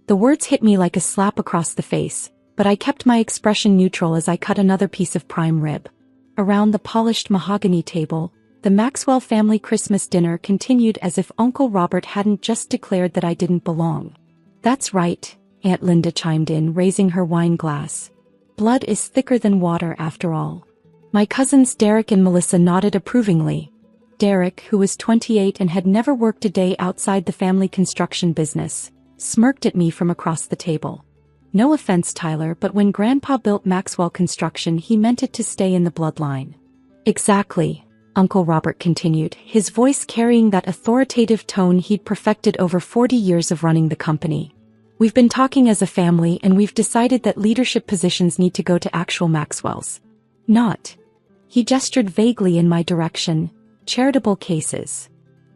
The words hit me like a slap across the face, but I kept my expression neutral as I cut another piece of prime rib. Around the polished mahogany table, the Maxwell family Christmas dinner continued as if Uncle Robert hadn't just declared that I didn't belong. "That's right," Aunt Linda chimed in, raising her wine glass. "Blood is thicker than water after all." My cousins Derek and Melissa nodded approvingly. Derek, who was 28 and had never worked a day outside the family construction business, smirked at me from across the table. "No offense, Tyler, but when Grandpa built Maxwell Construction, he meant it to stay in the bloodline." "Exactly," Uncle Robert continued, his voice carrying that authoritative tone he'd perfected over 40 years of running the company. "We've been talking as a family and we've decided that leadership positions need to go to actual Maxwells. Not," he gestured vaguely in my direction, "charitable cases."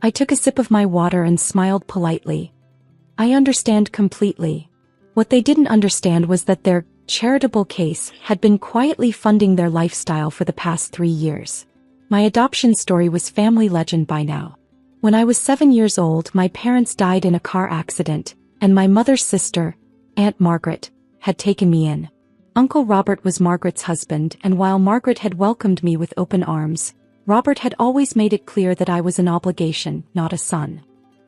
I took a sip of my water and smiled politely. I understand completely. What they didn't understand was that their charitable case had been quietly funding their lifestyle for the past 3 years. My adoption story was family legend by now. When I was 7 years old, my parents died in a car accident, and my mother's sister, Aunt Margaret, had taken me in. Uncle Robert was Margaret's husband, and while Margaret had welcomed me with open arms, Robert had always made it clear that I was an obligation, not a son.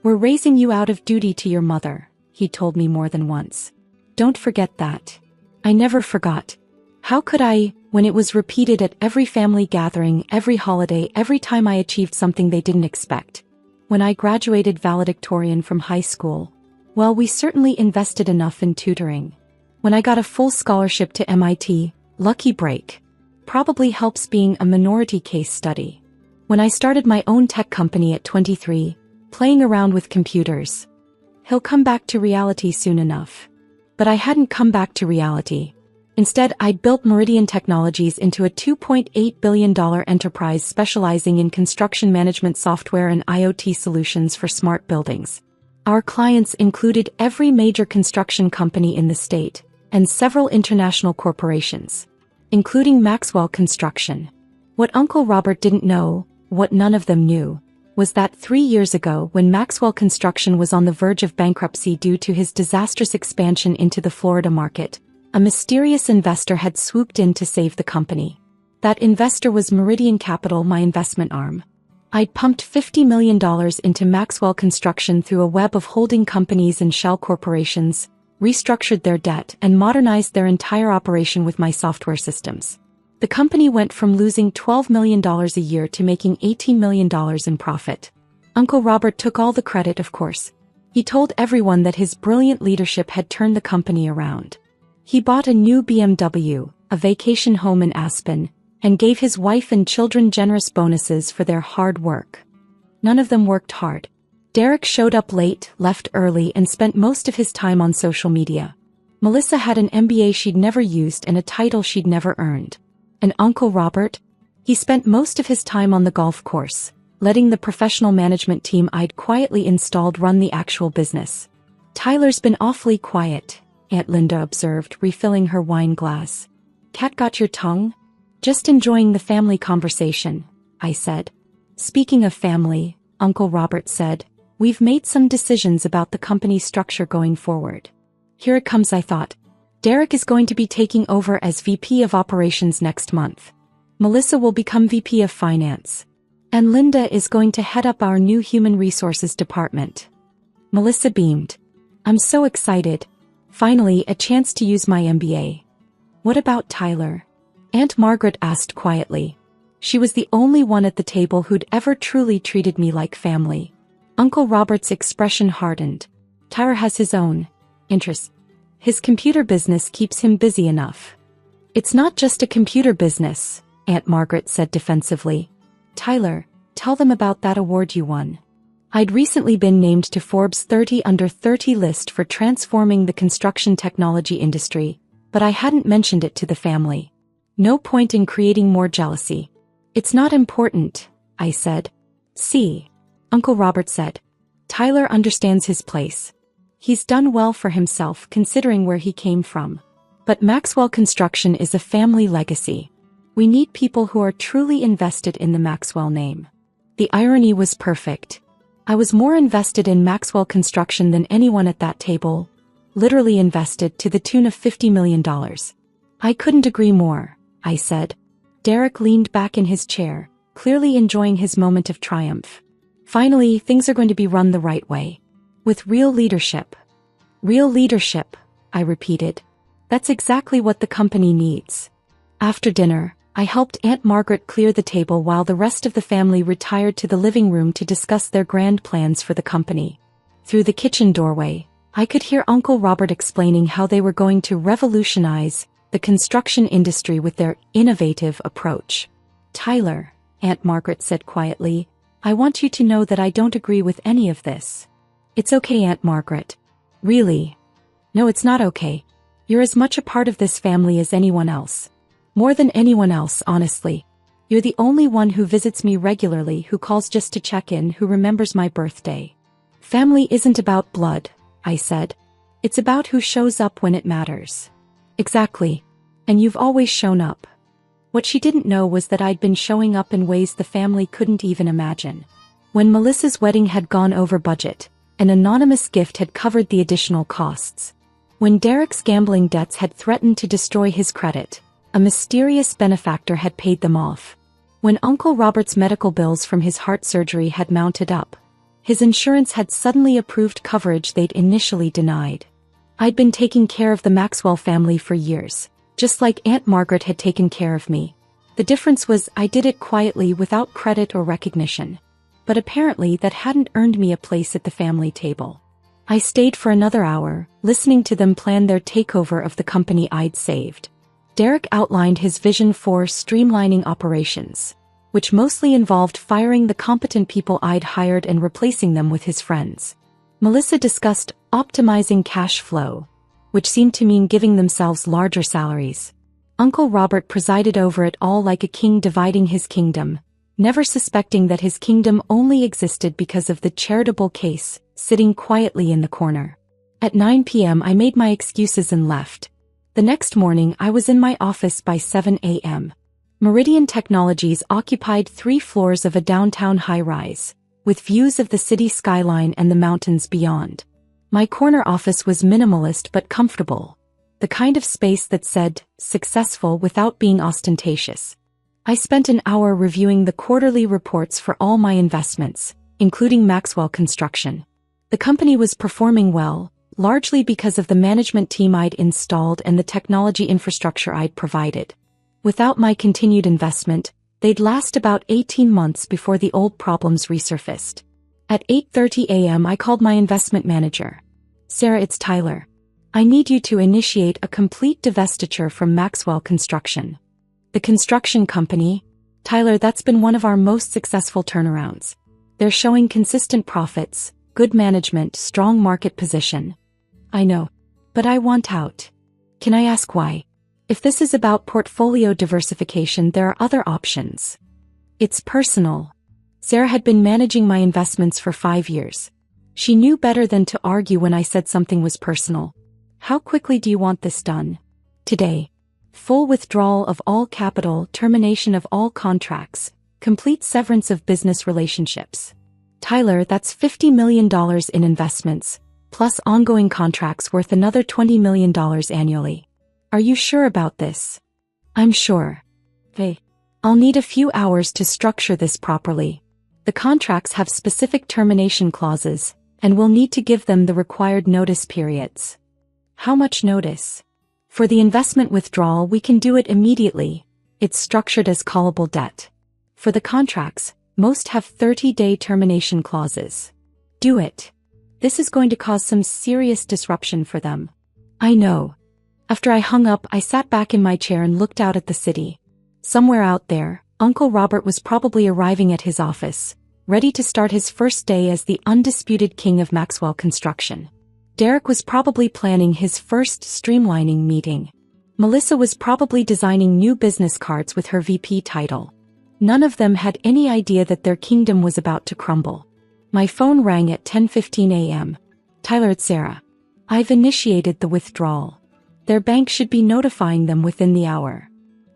"We're raising you out of duty to your mother," he told me more than once. "Don't forget that." I never forgot. How could I, when it was repeated at every family gathering, every holiday, every time I achieved something they didn't expect? When I graduated valedictorian from high school, well, we certainly invested enough in tutoring. When I got a full scholarship to MIT, lucky break. Probably helps being a minority case study. When I started my own tech company at 23, playing around with computers. He'll come back to reality soon enough. But I hadn't come back to reality. Instead, I'd built Meridian Technologies into a $2.8 billion enterprise specializing in construction management software and IoT solutions for smart buildings. Our clients included every major construction company in the state, and several international corporations, including Maxwell Construction. What Uncle Robert didn't know, what none of them knew, was that 3 years ago, when Maxwell Construction was on the verge of bankruptcy due to his disastrous expansion into the Florida market, a mysterious investor had swooped in to save the company. That investor was Meridian Capital, my investment arm. I'd pumped $50 million into Maxwell Construction through a web of holding companies and shell corporations, restructured their debt, and modernized their entire operation with my software systems. The company went from losing $12 million a year to making $18 million in profit. Uncle Robert took all the credit, of course. He told everyone that his brilliant leadership had turned the company around. He bought a new BMW, a vacation home in Aspen, and gave his wife and children generous bonuses for their hard work. None of them worked hard. Derek showed up late, left early, and spent most of his time on social media. Melissa had an MBA she'd never used and a title she'd never earned. And Uncle Robert? He spent most of his time on the golf course, letting the professional management team I'd quietly installed run the actual business. "Tyler's been awfully quiet," Aunt Linda observed, refilling her wine glass. "Cat got your tongue?" "Just enjoying the family conversation," I said. "Speaking of family," Uncle Robert said, "we've made some decisions about the company structure going forward." Here it comes, I thought. Derek is going to be taking over as VP of Operations next month. Melissa will become VP of Finance. And Linda is going to head up our new Human Resources department. Melissa beamed. "I'm so excited. Finally, a chance to use my MBA." "What about Tyler?" Aunt Margaret asked quietly. She was the only one at the table who'd ever truly treated me like family. Uncle Robert's expression hardened. "Tyler has his own interests. His computer business keeps him busy enough." "It's not just a computer business," Aunt Margaret said defensively. "Tyler, tell them about that award you won." I'd recently been named to Forbes 30 Under 30 list for transforming the construction technology industry, but I hadn't mentioned it to the family. No point in creating more jealousy. "It's not important," I said. "See," Uncle Robert said. "Tyler understands his place. He's done well for himself considering where he came from. But Maxwell Construction is a family legacy. We need people who are truly invested in the Maxwell name." The irony was perfect. I was more invested in Maxwell Construction than anyone at that table. literally invested to the tune of $50 million. I couldn't agree more, I said. Derek leaned back in his chair, clearly enjoying his moment of triumph. Finally, things are going to be run the right way. With real leadership. Real leadership, I repeated. That's exactly what the company needs. After dinner, I helped Aunt Margaret clear the table while the rest of the family retired to the living room to discuss their grand plans for the company. Through the kitchen doorway, I could hear Uncle Robert explaining how they were going to revolutionize the construction industry with their innovative approach. Tyler, Aunt Margaret said quietly, I want you to know that I don't agree with any of this. It's okay, Aunt Margaret. Really? No, it's not okay. You're as much a part of this family as anyone else. More than anyone else, honestly. You're the only one who visits me regularly, who calls just to check in, who remembers my birthday. Family isn't about blood, I said. It's about who shows up when it matters. Exactly. And you've always shown up. What she didn't know was that I'd been showing up in ways the family couldn't even imagine. When Melissa's wedding had gone over budget, an anonymous gift had covered the additional costs. When Derek's gambling debts had threatened to destroy his credit, a mysterious benefactor had paid them off. When Uncle Robert's medical bills from his heart surgery had mounted up, his insurance had suddenly approved coverage they'd initially denied. I'd been taking care of the Maxwell family for years, just like Aunt Margaret had taken care of me. The difference was I did it quietly without credit or recognition. But apparently that hadn't earned me a place at the family table. I stayed for another hour, listening to them plan their takeover of the company I'd saved. Derek outlined his vision for streamlining operations, which mostly involved firing the competent people I'd hired and replacing them with his friends. Melissa discussed optimizing cash flow, which seemed to mean giving themselves larger salaries. Uncle Robert presided over it all like a king dividing his kingdom, never suspecting that his kingdom only existed because of the charitable case, sitting quietly in the corner. At 9 p.m. I made my excuses and left. The next morning I was in my office by 7 a.m. Meridian Technologies occupied 3 floors of a downtown high-rise, with views of the city skyline and the mountains beyond. My corner office was minimalist but comfortable, the kind of space that said, successful without being ostentatious. I spent an hour reviewing the quarterly reports for all my investments, including Maxwell Construction. The company was performing well, largely because of the management team I'd installed and the technology infrastructure I'd provided. Without my continued investment, they'd last about 18 months before the old problems resurfaced. At 8:30 a.m. I called my investment manager. Sarah, it's Tyler. I need you to initiate a complete divestiture from Maxwell Construction. The construction company? Tyler, that's been one of our most successful turnarounds. They're showing consistent profits, good management, strong market position. I know. But I want out. Can I ask why? If this is about portfolio diversification, there are other options. It's personal. Sarah had been managing my investments for 5 years. She knew better than to argue when I said something was personal. How quickly do you want this done? Today. Full withdrawal of all capital, termination of all contracts, complete severance of business relationships. Tyler, that's $50 million in investments, plus ongoing contracts worth another $20 million annually. Are you sure about this? I'm sure. Hey. I'll need a few hours to structure this properly. The contracts have specific termination clauses, and we'll need to give them the required notice periods. How much notice? For the investment withdrawal, we can do it immediately. It's structured as callable debt. For the contracts, most have 30-day termination clauses. Do it. This is going to cause some serious disruption for them. I know. After I hung up, I sat back in my chair and looked out at the city. Somewhere out there, Uncle Robert was probably arriving at his office, ready to start his first day as the undisputed king of Maxwell Construction. Derek was probably planning his first streamlining meeting. Melissa was probably designing new business cards with her VP title. None of them had any idea that their kingdom was about to crumble. My phone rang at 10:15 a.m. Tyler, it's Sarah. I've initiated the withdrawal. Their bank should be notifying them within the hour.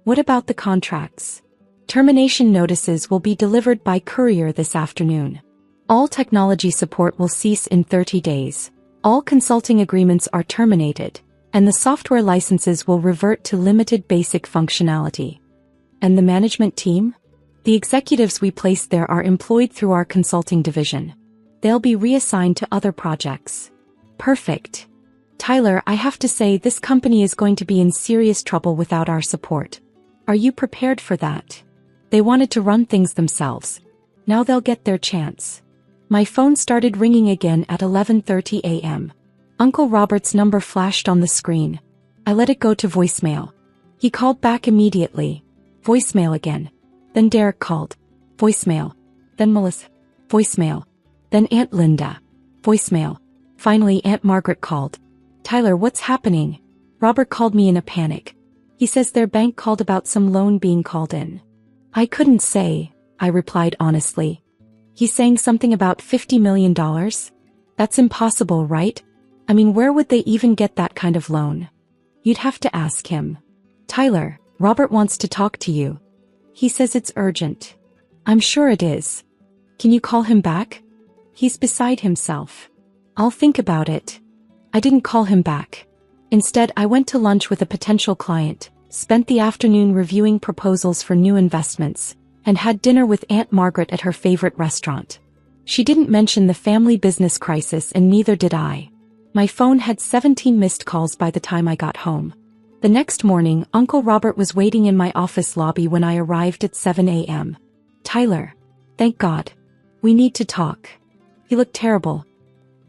What about the contracts? Termination notices will be delivered by courier this afternoon. All technology support will cease in 30 days. All consulting agreements are terminated, and the software licenses will revert to limited basic functionality. And the management team? The executives we place there are employed through our consulting division. They'll be reassigned to other projects. Perfect. Tyler, I have to say this company is going to be in serious trouble without our support. Are you prepared for that? They wanted to run things themselves. Now they'll get their chance. My phone started ringing again at 11:30 a.m. Uncle Robert's number flashed on the screen. I let it go to voicemail. He called back immediately. Voicemail again. Then Derek called. Voicemail. Then Melissa. Voicemail. Then Aunt Linda. Voicemail. Finally Aunt Margaret called. Tyler, what's happening? Robert called me in a panic. He says their bank called about some loan being called in. I couldn't say, I replied honestly. He's saying something about $50 million? That's impossible, right? I mean, where would they even get that kind of loan? You'd have to ask him. Tyler, Robert wants to talk to you. He says it's urgent. I'm sure it is. Can you call him back? He's beside himself. I'll think about it. I didn't call him back. Instead, I went to lunch with a potential client, spent the afternoon reviewing proposals for new investments, and had dinner with Aunt Margaret at her favorite restaurant. She didn't mention the family business crisis, and neither did I. My phone had 17 missed calls by the time I got home. The next morning, Uncle Robert was waiting in my office lobby when I arrived at 7 a.m. Tyler. Thank God. We need to talk. He looked terrible.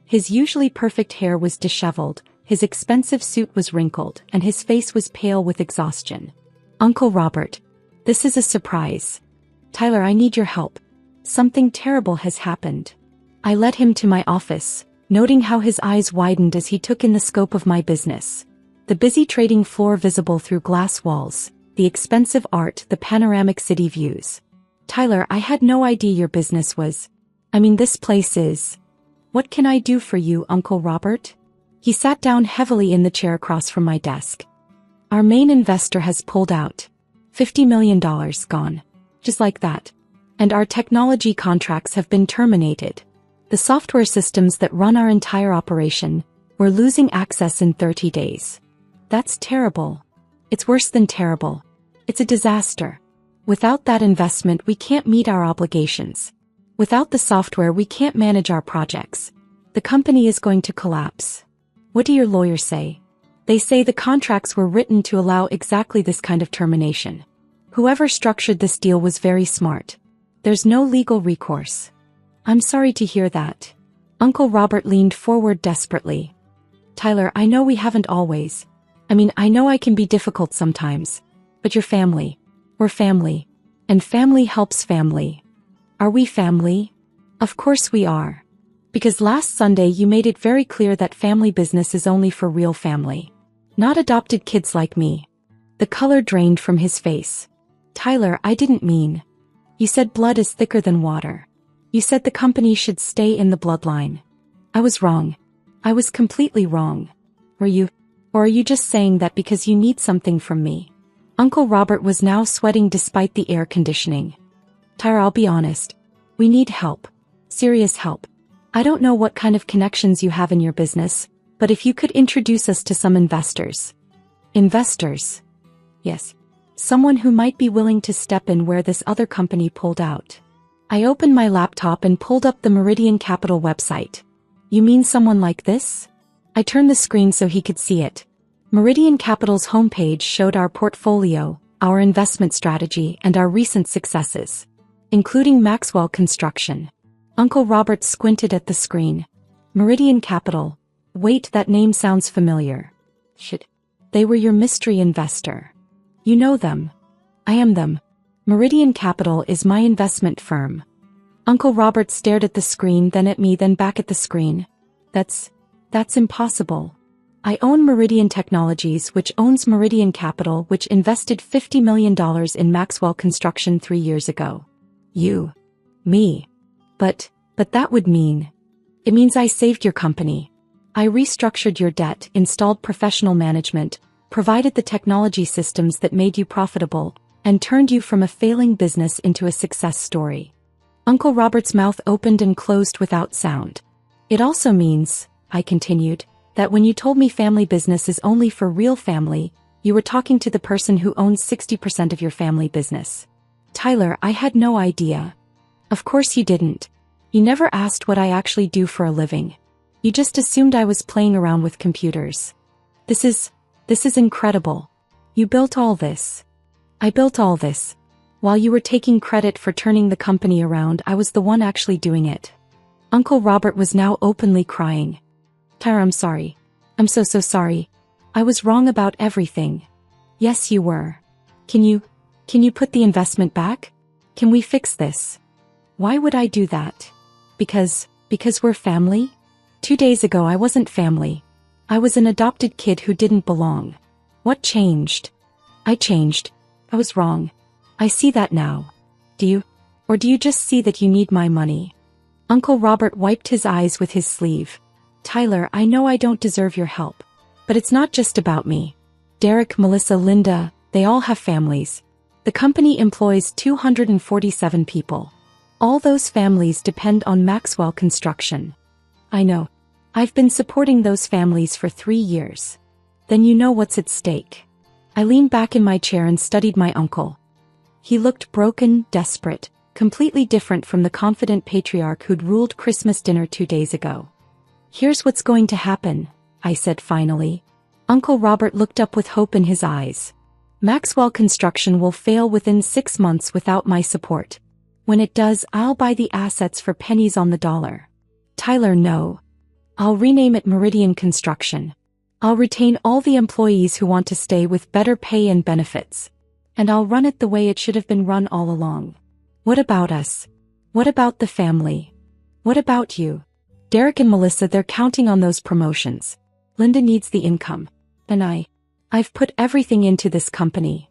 His usually perfect hair was disheveled, his expensive suit was wrinkled, and his face was pale with exhaustion. Uncle Robert. This is a surprise. Tyler, I need your help. Something terrible has happened. I led him to my office, noting how his eyes widened as he took in the scope of my business. The busy trading floor visible through glass walls, the expensive art, the panoramic city views. Tyler, I had no idea your business was. This place is. What can I do for you, Uncle Robert? He sat down heavily in the chair across from my desk. Our main investor has pulled out. $50 million gone. Just like that. And our technology contracts have been terminated. The software systems that run our entire operation, we're losing access in 30 days. That's terrible. It's worse than terrible. It's a disaster. Without that investment, we can't meet our obligations. Without the software, we can't manage our projects. The company is going to collapse. What do your lawyers say? They say the contracts were written to allow exactly this kind of termination. Whoever structured this deal was very smart. There's no legal recourse. I'm sorry to hear that. Uncle Robert leaned forward desperately. Tyler, I know we haven't always. I know I can be difficult sometimes. But you're family. We're family. And family helps family. Are we family? Of course we are. Because last Sunday you made it very clear that family business is only for real family. Not adopted kids like me. The color drained from his face. Tyler, I didn't mean. You said blood is thicker than water. You said the company should stay in the bloodline. I was wrong. I was completely wrong. Were you? Or are you just saying that because you need something from me? Uncle Robert was now sweating despite the air conditioning. Tyler, I'll be honest. We need help. Serious help. I don't know what kind of connections you have in your business, but if you could introduce us to some investors. Investors? Yes. Someone who might be willing to step in where this other company pulled out. I opened my laptop and pulled up the Meridian Capital website. You mean someone like this? I turned the screen so he could see it. Meridian Capital's homepage showed our portfolio, our investment strategy, and our recent successes, including Maxwell Construction. Uncle Robert squinted at the screen. Meridian Capital. Wait, that name sounds familiar. Shit. They were your mystery investor. You know them. I am them. Meridian Capital is my investment firm. Uncle Robert stared at the screen, then at me, then back at the screen. That's impossible. I own Meridian Technologies, which owns Meridian Capital, which invested $50 million in Maxwell Construction 3 years ago. You. Me. But that would mean. It means I saved your company. I restructured your debt, installed professional management, provided the technology systems that made you profitable, and turned you from a failing business into a success story. Uncle Robert's mouth opened and closed without sound. It also means, I continued, that when you told me family business is only for real family, you were talking to the person who owns 60% of your family business. Tyler, I had no idea. Of course you didn't. You never asked what I actually do for a living. You just assumed I was playing around with computers. This is incredible. You built all this. I built all this. While you were taking credit for turning the company around, I was the one actually doing it. Uncle Robert was now openly crying. Tyler, I'm sorry. I'm so sorry. I was wrong about everything. Yes, you were. Can you put the investment back? Can we fix this? Why would I do that? Because we're family? 2 days ago I wasn't family. I was an adopted kid who didn't belong. What changed? I changed. I was wrong. I see that now. Do you just see that you need my money? Uncle Robert wiped his eyes with his sleeve. Tyler, I know I don't deserve your help. But it's not just about me. Derek, Melissa, Linda, they all have families. The company employs 247 people. All those families depend on Maxwell Construction. I know. I've been supporting those families for 3 years. Then you know what's at stake. I leaned back in my chair and studied my uncle. He looked broken, desperate, completely different from the confident patriarch who'd ruled Christmas dinner 2 days ago. Here's what's going to happen, I said finally. Uncle Robert looked up with hope in his eyes. Maxwell Construction will fail within 6 months without my support. When it does, I'll buy the assets for pennies on the dollar. Tyler, no. I'll rename it Meridian Construction. I'll retain all the employees who want to stay with better pay and benefits. And I'll run it the way it should have been run all along. What about us? What about the family? What about you? Derek and Melissa, they're counting on those promotions. Linda needs the income. And I've put everything into this company.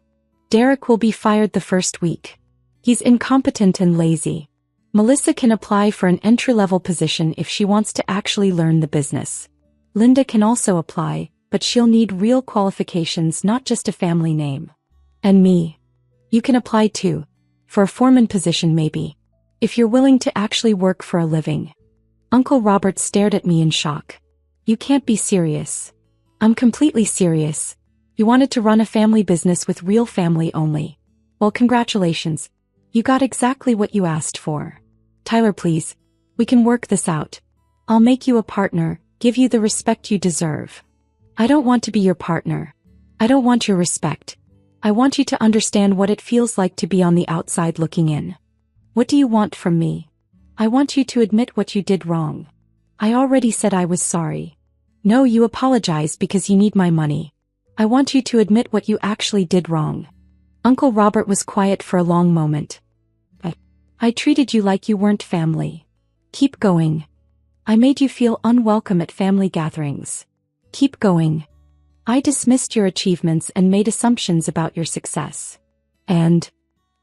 Derek will be fired the first week. He's incompetent and lazy. Melissa can apply for an entry-level position if she wants to actually learn the business. Linda can also apply, but she'll need real qualifications, not just a family name. And me. You can apply too. For a foreman position maybe. If you're willing to actually work for a living. Uncle Robert stared at me in shock. You can't be serious. I'm completely serious. You wanted to run a family business with real family only. Well, congratulations. You got exactly what you asked for. Tyler, please. We can work this out. I'll make you a partner, give you the respect you deserve. I don't want to be your partner. I don't want your respect. I want you to understand what it feels like to be on the outside looking in. What do you want from me? I want you to admit what you did wrong. I already said I was sorry. No, you apologize because you need my money. I want you to admit what you actually did wrong. Uncle Robert was quiet for a long moment. I treated you like you weren't family. Keep going. I made you feel unwelcome at family gatherings. Keep going. I dismissed your achievements and made assumptions about your success. And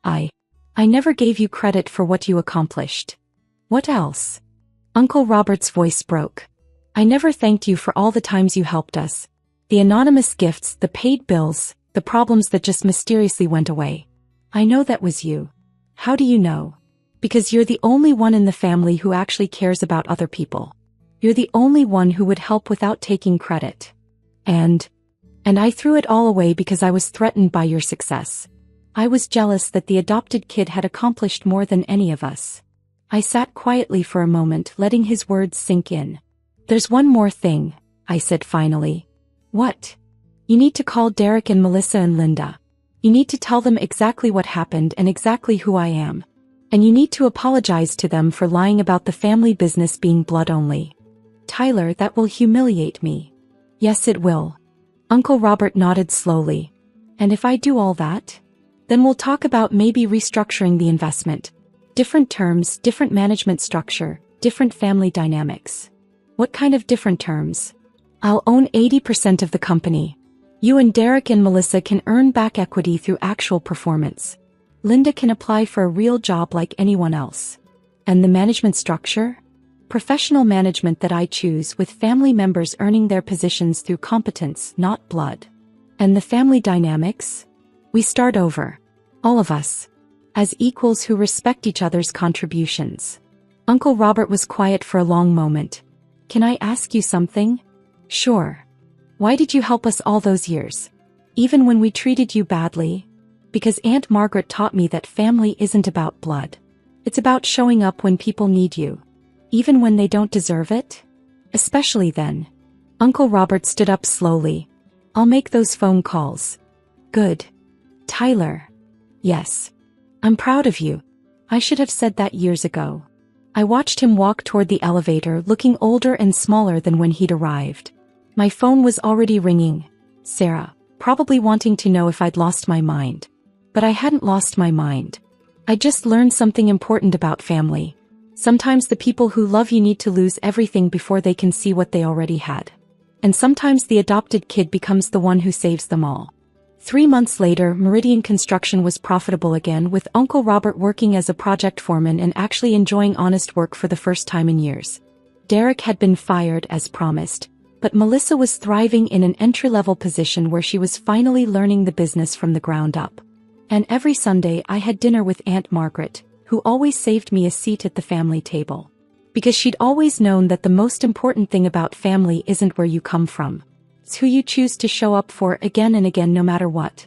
I never gave you credit for what you accomplished. What else? Uncle Robert's voice broke. I never thanked you for all the times you helped us. The anonymous gifts, the paid bills, the problems that just mysteriously went away. I know that was you. How do you know? Because you're the only one in the family who actually cares about other people. You're the only one who would help without taking credit. And I threw it all away because I was threatened by your success. I was jealous that the adopted kid had accomplished more than any of us. I sat quietly for a moment, letting his words sink in. There's one more thing, I said finally. What? You need to call Derek and Melissa and Linda. You need to tell them exactly what happened and exactly who I am. And you need to apologize to them for lying about the family business being blood only. Tyler, that will humiliate me. Yes, it will. Uncle Robert nodded slowly. And if I do all that? Then we'll talk about maybe restructuring the investment. Different terms, different management structure, different family dynamics. What kind of different terms? I'll own 80% of the company. You and Derek and Melissa can earn back equity through actual performance. Linda can apply for a real job like anyone else. And the management structure? Professional management that I choose, with family members earning their positions through competence, not blood. And the family dynamics? We start over. All of us. As equals who respect each other's contributions. Uncle Robert was quiet for a long moment. Can I ask you something? Sure. Why did you help us all those years? Even when we treated you badly? Because Aunt Margaret taught me that family isn't about blood. It's about showing up when people need you. Even when they don't deserve it? Especially then. Uncle Robert stood up slowly. I'll make those phone calls. Good. Tyler. Yes. I'm proud of you. I should have said that years ago. I watched him walk toward the elevator, looking older and smaller than when he'd arrived. My phone was already ringing. Sarah, probably wanting to know if I'd lost my mind. But I hadn't lost my mind. I just learned something important about family. Sometimes the people who love you need to lose everything before they can see what they already had. And sometimes the adopted kid becomes the one who saves them all. 3 months later, Meridian Construction was profitable again, with Uncle Robert working as a project foreman and actually enjoying honest work for the first time in years. Derek had been fired as promised, but Melissa was thriving in an entry-level position where she was finally learning the business from the ground up. And every Sunday I had dinner with Aunt Margaret, who always saved me a seat at the family table. Because she'd always known that the most important thing about family isn't where you come from. It's who you choose to show up for again and again no matter what.